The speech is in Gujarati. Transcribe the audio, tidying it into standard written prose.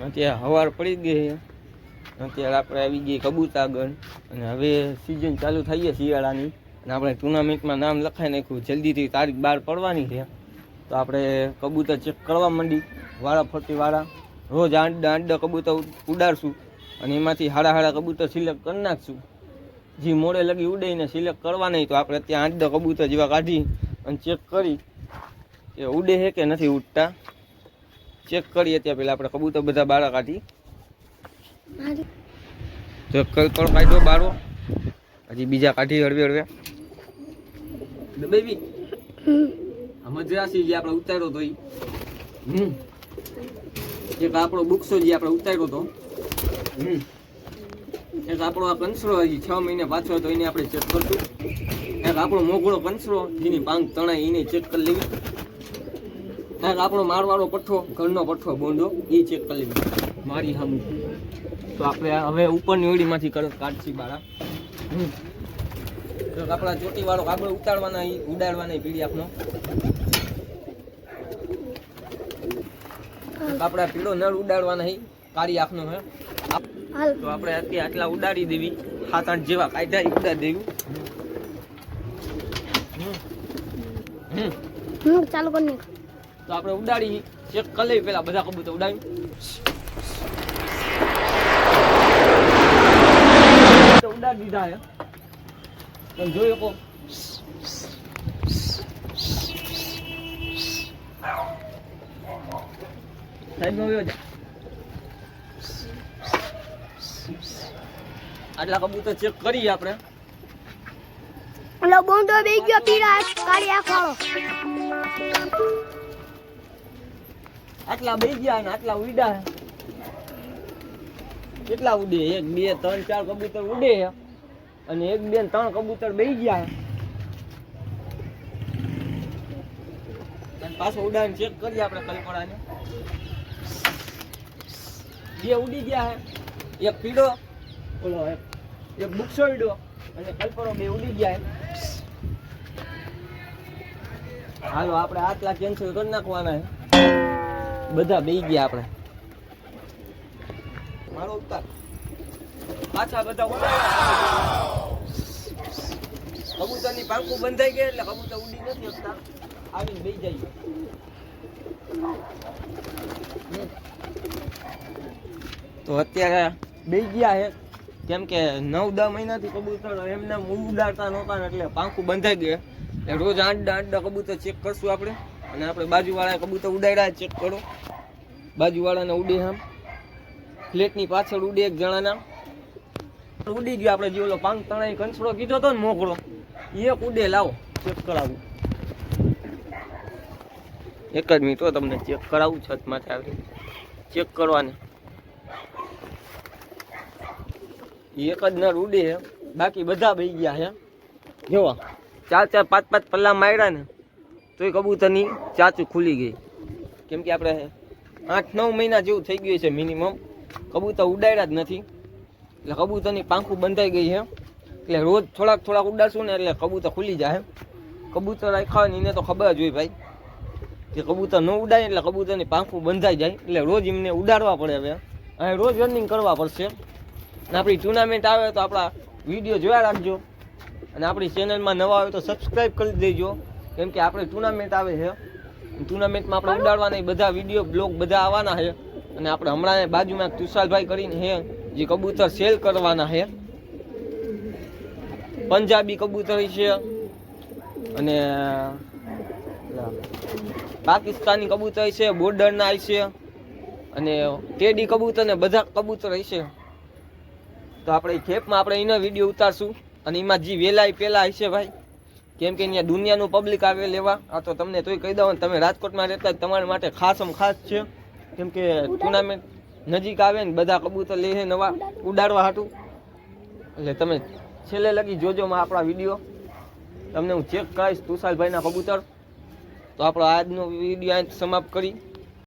અત્યારે હવાર પડી ગઈ. અત્યારે આપણે આવી ગઈ કબૂતરગઢ અને હવે સિઝન ચાલુ થઈ છે શિયાળાની અને આપણે ટુર્નામેન્ટમાં નામ લખાઈ નાખ્યું. જલ્દીથી તારીખ 12 પડવાની છે તો આપણે કબૂતર ચેક કરવા માંડી વાળા ફરતી વાળા. રોજ આંડા કબૂતર ઉડાડશું અને એમાંથી હાડા કબૂતર સિલેક્ટ કરી નાખશું. જે મોડે લગી ઉડાઈને સિલેક્ટ કરવા નહીં તો આપણે ત્યાં આંડા કબૂતર જેવા કાઢી અને ચેક કરી કે ઉડે છે કે નથી ઉડતા ચેક કરીએ. ત્યાં પહેલાં આપણે કબૂતર બધા બાળા કાઢી તો કલકળ કાઢ્યો બારો. હજી બીજા કાઢી હળવે બેબી મદ્રાસી જે આપણે ઉતાર્યો તો એક આપણો બુક્સો જે આપણે ઉતાર્યો તો એક આપણો આ કંસરો હજી 6 મહિને પાછો તો એને આપણે ચેક કરશું. એક આપણો મોગળો કંસરો જેની પાંખ તણાય એને ચેક કરી લેવી. એક આપણો મારવાળો પઠ્ઠો ઘરનો પઠ્ઠો બોંડો એ ચેક કરી લેવી મારી સામે. તો આપણે હવે ઉપરની ઓળીમાંથી કાઢશી બાળા. આપણા ચોટી વાળો કાગળ ઉતારવાના ઉડાડવાના પીડી આપનો આપણા પીળો નળ ઉડાડવાના કાળી આંખનો હે. તો આપણે અત્યારે આટલા ઉડાડી દેવી 7-8 જેવા કાઢ્યા ઉડાડી દેવી. ચાલુ કરી તો આપણે ઉડાડી ચેક કરી લેવી પેલા બધા કબૂતર ઉડાવી ઉડાડી દીધા હે. તમે જોઈ શકો સાઈડમાં વયો જા. આટલા કબૂતર ચેક કરીએ આપણે. ઓલો બોંડો બેઈ ગયો પીળા કાળી આંખવાળો. આટલા બેઈ ગયા અને આટલા ઉડ્યા. કેટલા ઉડે? 1 2 3 4 કબૂતર ઉડે અને 1 2 3 કબૂતર બેઈ ગયા. અને પાછો ઉડાન ચેક કરીએ આપણે કલપડાને. 2 ઉડી ગયા હે. એક પીળો ઓલો એક બુક્સો ઉડ્યો અને કલપડો 2 ઉડી ગયા હે. હાલો આપણે આટલા કેન્સલ કરી નાખવાના હે. બધા બેઈ ગયા આપણે. મારો ઉતાર પાછા બધા કબૂતરની પાંખું બંધાઈ ગઈ એટલે કબૂતર ઉડી નથી શકતા. આવીને બેઈ જાય. તો અત્યારે બેઈ ગયા છે કેમ કે 9-10 મહિનાથી કબૂતર એમને ઉડાડતા નહોતા એટલે પાંખું બંધાઈ ગઈ. રોજ આંડા કબૂતર ચેક કરશું આપણે. અને આપણે બાજુવાળા કબૂતર ઉડાડ્યા ચેક કરો. બાજુવાળાને ઉડે આમ ફ્લેટની પાછળ ઉડે એક જણાના ઉડી ગયો. આપણે જે ઓલો પાંખ તણાઈ કંસડો કીધો હતો ને મોકળો એક ઉડે. લાવો ચેક કરાવું. એક જ મિનિટ તમને ચેક કરાવું. છત માથે આવી ચેક કરવાને એક જ નર ઉડે છે. બાકી બધા બેઈ ગયા છે. જોવા 4-4 5-5 પલ્લા માર્યા ને તોય કબૂતરની ચાચું ખુલી ગઈ. કેમ કે આપણે 8-9 મહિના જેવું થઈ ગયું છે મિનિમમ કબૂતર ઉડાડ્યા જ નથી. એટલે કબૂતરની પાંખું બંધાઈ ગઈ છે. એટલે રોજ થોડાક ઉડાડશું ને એટલે કબૂતર ખુલી જાય. કબૂતર રાખ્યા ને એને તો ખબર જ હોય ભાઈ કે કબૂતર ન ઉડાય એટલે કબૂતરની પાંખું બંધાઈ જાય. એટલે રોજ એમને ઉડાડવા પડે. હવે અને રોજ રનિંગ કરવા પડશે. અને આપણી ટુર્નામેન્ટ આવે તો આપણા વિડીયો જોયા રાખજો. અને આપણી ચેનલમાં નવા આવે તો સબસ્ક્રાઈબ કરી દેજો. કેમ કે આપણે ટુર્નામેન્ટ આવે છે. ટુર્નામેન્ટમાં આપણે ઉડાડવાના બધા વિડીયો બ્લોગ બધા આવવાના છે. અને આપણે હમણાં બાજુમાં તુષારભાઈ કરીને છે જે કબૂતર સેલ કરવાના છે. પંજાબી કબૂતર છે અને પાકિસ્તાની કબૂતર છે, બોર્ડરના છે અને ટેડી કબૂતર ને બધા કબૂતર છે. તો આપણે ખેપમાં આપણે એનો વિડીયો ઉતારશું. અને એમાં જે વેલાય પેલા હશે ભાઈ કેમ કે અહીંયા દુનિયાનું પબ્લિક આવે લેવા. આ તો તમને તોય કહી દઉં તમે રાજકોટમાં રહેતા તમારા માટે ખાસ છે. કેમ કે ટુર્નામેન્ટ નજીક આવે ને બધા કબૂતર લે છે નવા ઉડાડવા હાટું. એટલે તમે છેલ્લે લગી જોજો આપણા વિડીયો. તમને હું ચેક કરાવીશ તુષારભાઈના કબૂતર. તો આપણો આજનો વિડીયો અહીં સમાપ્ત કરી.